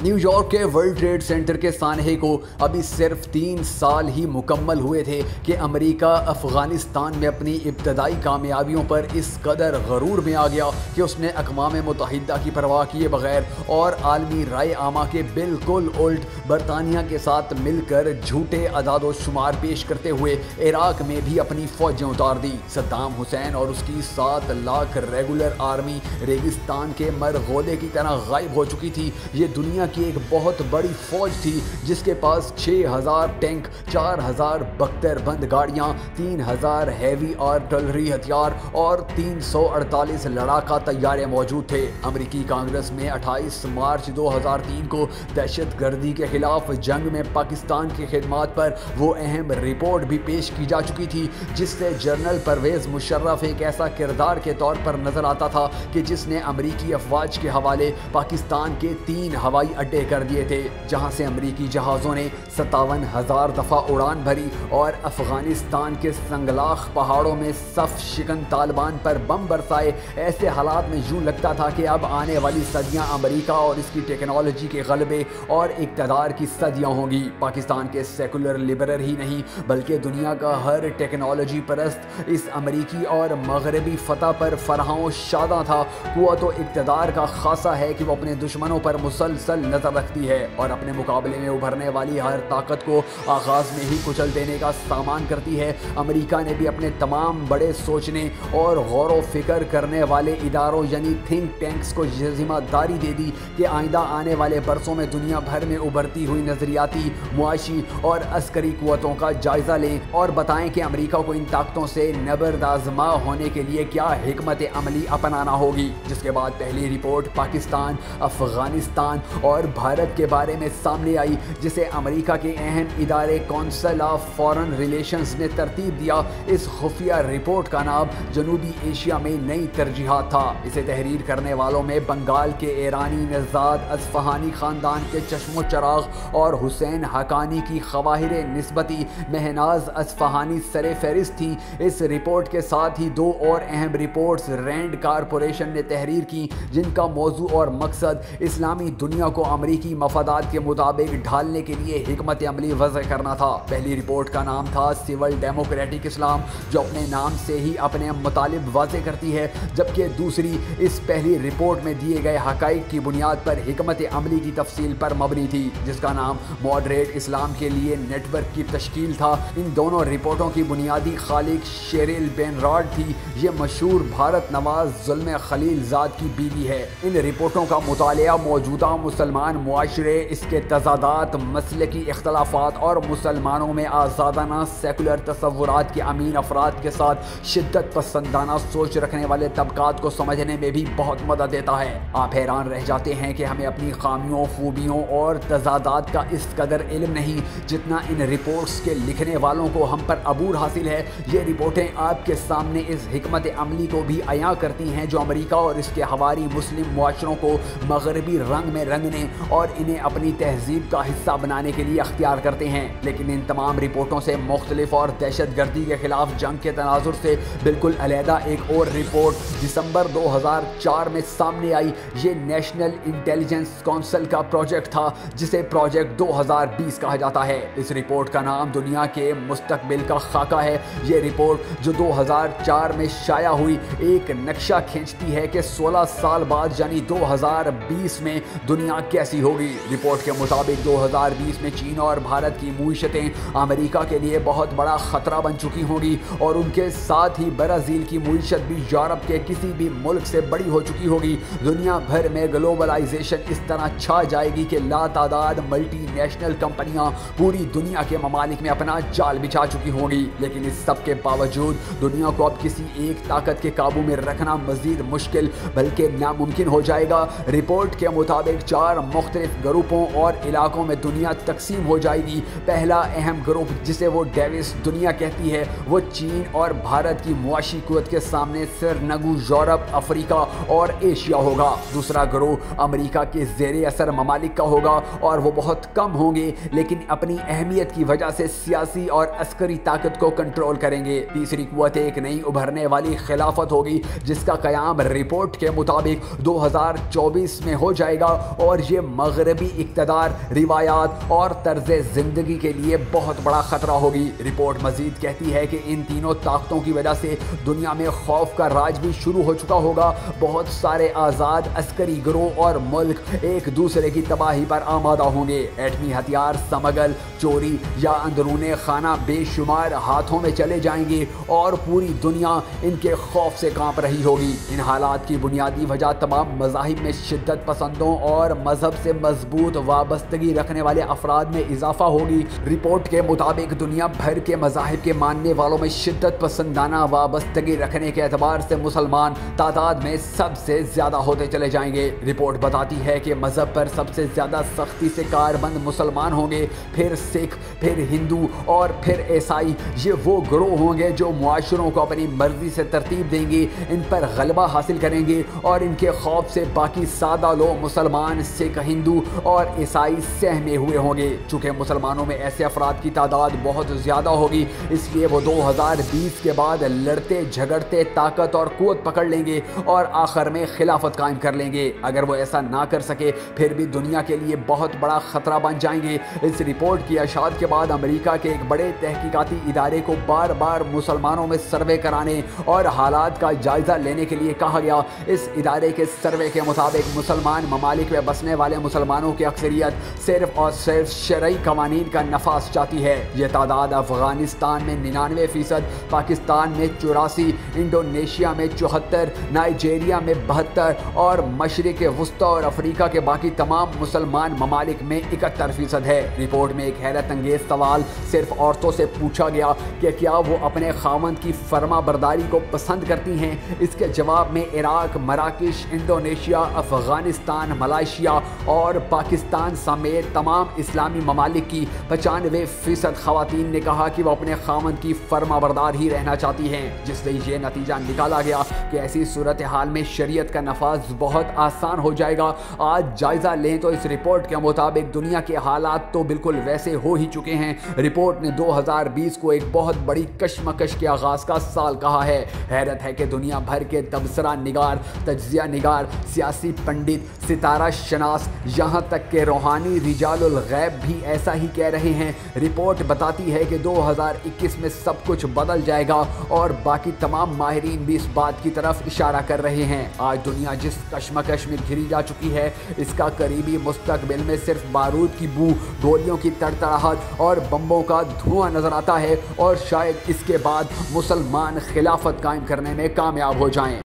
New York کے world trade centre کے سانحے کو ابھی صرف 3 سال ہی مکمل ہوئے تھے کہ امریکہ افغانستان میں اپنی ابتدائی کامیابیوں پر اس قدر غرور میں آ گیا کہ اس نے اقوام متحدہ کی پرواہ کیے بغیر اور عالمی رائے عامہ کے بالکل الٹ برطانیہ کے ساتھ مل کر جھوٹے اعداد و شمار پیش کرتے ہوئے عراق میں بھی اپنی فوجیں اتار دی۔ صدام حسین اور اس کی 7 لاکھ ریگولر آرمی ریگستان کے مرغودے کی طرح غائب ہو چکی تھی۔ یہ دنیا کی ایک بہت بڑی فوج تھی جس کے پاس 6000 ٹینک، 4000 بختر بند گاڑیاں، 3000 ہیوی آرٹلری ہتھیار اور 348 لڑاکا طیارے موجود تھے۔ امریکی کانگریس میں 28 مارچ 2003 کو دہشت گردی کے خلاف جنگ میں پاکستان کی خدمات پر وہ اہم رپورٹ بھی پیش کی جا چکی تھی جس سے جنرل پرویز مشرف ایک ایسا کردار کے طور پر نظر آتا تھا کہ جس نے امریکی افواج کے حوالے پاکستان کے 3 ہوائی اڈے کر دیے تھے، جہاں سے امریکی جہازوں نے 57,000 دفعہ اڑان بھری اور افغانستان کے سنگلاخ پہاڑوں میں صف شکن طالبان پر بم برسائے۔ ایسے حالات میں یوں لگتا تھا کہ اب آنے والی صدیاں امریکہ اور اس کی ٹیکنالوجی کے غلبے اور اقتدار کی صدیاں ہوں گی۔ پاکستان کے سیکولر لبرل ہی نہیں بلکہ دنیا کا ہر ٹیکنالوجی پرست اس امریکی اور مغربی فتح پر فرحاں و شاداں تھا۔ قوت و اقتدار کا خاصہ ہے کہ وہ اپنے دشمنوں پر مسلسل نظر رکھتی ہے اور اپنے مقابلے میں ابھرنے والی ہر طاقت کو آغاز میں ہی کچل دینے کا سامان کرتی ہے۔ امریکہ نے بھی اپنے تمام بڑے سوچنے اور غور و فکر کرنے والے اداروں یعنی تھنک ٹینکس کو یہ ذمہ داری دے دی کہ آئندہ آنے والے برسوں میں دنیا بھر میں ابھرتی ہوئی نظریاتی، معاشی اور عسکری قوتوں کا جائزہ لیں اور بتائیں کہ امریکہ کو ان طاقتوں سے نبردآزما ہونے کے لیے کیا حکمت عملی اپنانا ہوگی۔ جس کے بعد پہلی رپورٹ پاکستان، افغانستان اور بھارت کے بارے میں سامنے آئی جسے امریکہ کے اہم ادارے کونسل آف فارن ریلیشنز نے ترتیب دیا۔ اس خفیہ رپورٹ کا نام جنوبی ایشیا میں نئی ترجیحات تھا۔ اسے تحریر کرنے والوں میں بنگال کے ایرانی نژاد اصفہانی خاندان کے چشم و چراغ اور حسین حقانی کی خواہر نسبتی مہناز اصفہانی سر فہرست تھی۔ اس رپورٹ کے ساتھ ہی 2 اور اہم رپورٹس رینڈ کارپوریشن نے تحریر کی جن کا موضوع اور مقصد اسلامی دنیا کو امریکی مفادات کے مطابق ڈھالنے کے لیے حکمت عملی وضع کرنا تھا۔ پہلی رپورٹ کا نام تھا سول ڈیموکریٹک اسلام جو اپنے نام سے ہی اپنے مطالب واضح کرتی ہے، جبکہ دوسری اس پہلی رپورٹ میں دیے گئے حقائق کی بنیاد پر حکمت عملی کی تفصیل پر مبنی تھی جس کا نام ماڈریٹ اسلام کے لیے نیٹ ورک کی تشکیل تھا۔ ان دونوں رپورٹوں کی بنیادی خالق شیریل بینراڈ تھی۔ یہ مشہور بھارت نواز ظلم خلیل زاد کی بیوی ہے۔ ان رپورٹوں کا مطالعہ موجودہ مسلمان معاشرے، اس کے تضادات، مسلکی اختلافات اور مسلمانوں میں آزادانہ سیکولر تصورات کے امین افراد کے ساتھ شدت پسندانہ سوچ رکھنے والے طبقات کو سمجھنے میں بھی بہت مدد دیتا ہے۔ آپ حیران رہ جاتے ہیں کہ ہمیں اپنی خامیوں، خوبیوں اور تضادات کا اس قدر علم نہیں جتنا ان رپورٹس کے لکھنے والوں کو ہم پر عبور حاصل ہے۔ یہ رپورٹیں آپ کے سامنے اس حکمت عملی کو بھی عیاں کرتی ہیں جو امریکہ اور اس کے حوالی مسلم معاشروں کو مغربی رنگ میں رنگنے اور انہیں اپنی تہذیب کا حصہ بنانے کے لیے اختیار کرتے ہیں۔ لیکن ان تمام رپورٹوں سے مختلف اور دہشت گردی کے خلاف جنگ کے تناظر سے بالکل علیحدہ ایک اور رپورٹ دسمبر 2004 میں سامنے آئی۔ یہ نیشنل انٹیلیجنس کونسل کا پروجیکٹ تھا جسے پروجیکٹ 2020 کہا جاتا ہے۔ اس رپورٹ کا نام دنیا کے مستقبل کا خاکہ ہے۔ یہ رپورٹ جو 2004 میں شائع ہوئی ایک نقشہ کھینچتی ہے کہ 16 سال بعد یعنی 2020 میں دنیا کیسی ہوگی۔ رپورٹ کے مطابق 2020 میں چین اور بھارت کی معیشتیں امریکہ کے لیے بہت بڑا خطرہ بن چکی ہوں گی اور ان کے ساتھ ہی برازیل کی معیشت بھی یورپ کے کسی بھی ملک سے بڑی ہو چکی ہوگی۔ دنیا بھر میں گلوبلائزیشن اس طرح چھا جائے گی کہ لا تعداد ملٹی نیشنل کمپنیاں پوری دنیا کے ممالک میں اپنا جال بچھا چکی ہوں گی۔ لیکن اس سب کے باوجود دنیا کو اب کسی ایک طاقت کے قابو میں رکھنا مزید مشکل بلکہ ناممکن ہو جائے گا۔ رپورٹ کے مطابق 4 مختلف گروپوں اور علاقوں میں دنیا تقسیم ہو جائے گی۔ پہلا اہم گروپ جسے وہ ڈیوس دنیا کہتی ہے وہ چین اور بھارت کی معاشی قوت کے سامنے سرنگو یورپ، افریقہ اور ایشیا ہوگا۔ دوسرا گروہ امریکہ کے زیر اثر ممالک کا ہوگا اور وہ بہت کم ہوں گے لیکن اپنی اہمیت کی وجہ سے سیاسی اور عسکری طاقت کو کنٹرول کریں گے۔ تیسری قوت ایک نئی ابھرنے والی خلافت ہوگی جس کا قیام رپورٹ کے مطابق 2024 میں ہو جائے گا اور یہ مغربی اقتدار، روایات اور طرز زندگی کے لیے بہت بڑا خطرہ ہوگی۔ رپورٹ مزید کہتی ہے کہ ان تینوں طاقتوں کی وجہ سے دنیا میں خوف کا راج بھی شروع ہو چکا ہوگا۔ بہت سارے آزاد عسکری گروہ اور ملک ایک دوسرے کی تباہی پر آمادہ ہوں گے۔ ایٹمی ہتھیار سمگل، چوری یا اندرون خانہ بے شمار ہاتھوں میں چلے جائیں گے اور پوری دنیا ان کے خوف سے کانپ رہی ہوگی۔ ان حالات کی بنیادی وجہ تمام مذاہب میں شدت پسندوں اور مذہب سے مضبوط وابستگی رکھنے والے افراد میں اضافہ ہوگی۔ رپورٹ کے مطابق دنیا بھر کے مذاہب کے ماننے والوں میں شدت پسندانہ وابستگی رکھنے کے اعتبار سے مسلمان تعداد میں سب سے زیادہ ہوتے چلے جائیں گے۔ رپورٹ بتاتی ہے کہ مذہب پر سب سے زیادہ سختی سے کاربند مسلمان ہوں گے، پھر سکھ، پھر ہندو اور پھر عیسائی۔ یہ وہ گروہ ہوں گے جو معاشروں کو اپنی مرضی سے ترتیب دیں گے، ان پر غلبہ حاصل کریں گے اور ان کے خوف سے باقی سادہ لوگ مسلمان، سکھ، ہندو اور عیسائی سہمے ہوئے ہوں گے۔ چونکہ مسلمانوں میں ایسے افراد کی تعداد بہت زیادہ ہوگی، اس لیے وہ 2020 کے بعد لڑتے جھگڑتے طاقت اور قوت پکڑ لیں گے اور آخر میں خلافت قائم کر لیں گے۔ اگر وہ ایسا نہ کر سکے پھر بھی دنیا کے لیے بہت بڑا خطرہ بن جائیں گے۔ اس رپورٹ کی اشاعت کے بعد امریکہ کے ایک بڑے تحقیقاتی ادارے کو بار بار مسلمانوں میں سروے کرانے اور حالات کا جائزہ لینے کے لیے کہا گیا۔ اس ادارے کے سروے کے مطابق مسلمان ممالک میں بسنے والے مسلمانوں کی اکثریت صرف اور صرف شرعی قوانین کا نفاذ چاہتی ہے۔ یہ تعداد افغانستان میں 99%، پاکستان میں 84%، انڈونیشیا میں 74%، نائجیریا میں 72% اور مشرق وسطی اور افریقہ کے باقی تمام مسلمان ممالک میں 71% ہے۔ رپورٹ میں ایک حیرت انگیز سوال صرف عورتوں سے پوچھا گیا کہ کیا وہ اپنے خاوند کی فرما برداری کو پسند کرتی ہیں۔ اس کے جواب میں عراق، مراکش، انڈونیشیا، افغانستان، ملائیشیا اور پاکستان سمیت تمام اسلامی ممالک کی 95% خواتین نے کہا کہ وہ اپنے خاوند کی فرما بردار ہی رہنا چاہتی ہیں، جس سے یہ نتیجہ نکالا گیا کہ ایسی صورتحال میں شریعت کا نفاذ بہت آسان ہو جائے گا۔ آج جائزہ لیں تو اس رپورٹ کے مطابق دنیا کے حالات تو بالکل ویسے ہو ہی چکے ہیں۔ رپورٹ نے 2020 کو ایک بہت بڑی کشمکش کے آغاز کا سال کہا ہے۔ حیرت ہے کہ دنیا بھر کے تبصرہ نگار، تجزیہ نگار، سیاسی پنڈت، ستارہ شناس، یہاں تک کہ روحانی رجال الغیب بھی ایسا ہی کہہ رہے ہیں۔ رپورٹ بتاتی ہے کہ 2021 میں سب کچھ بدل جائے گا اور باقی تمام ماہرین بھی اس بات کی طرف اشارہ کر رہے ہیں۔ آج دنیا جس کشمکش میں گھری جا چکی ہے، اس کا قریبی مستقبل میں صرف بارود کی بو، گولیوں کی تڑتڑاہٹ اور بمبوں کا دھواں نظر آتا ہے، اور شاید اس کے بعد مسلمان خلافت قائم کرنے میں کامیاب ہو جائیں۔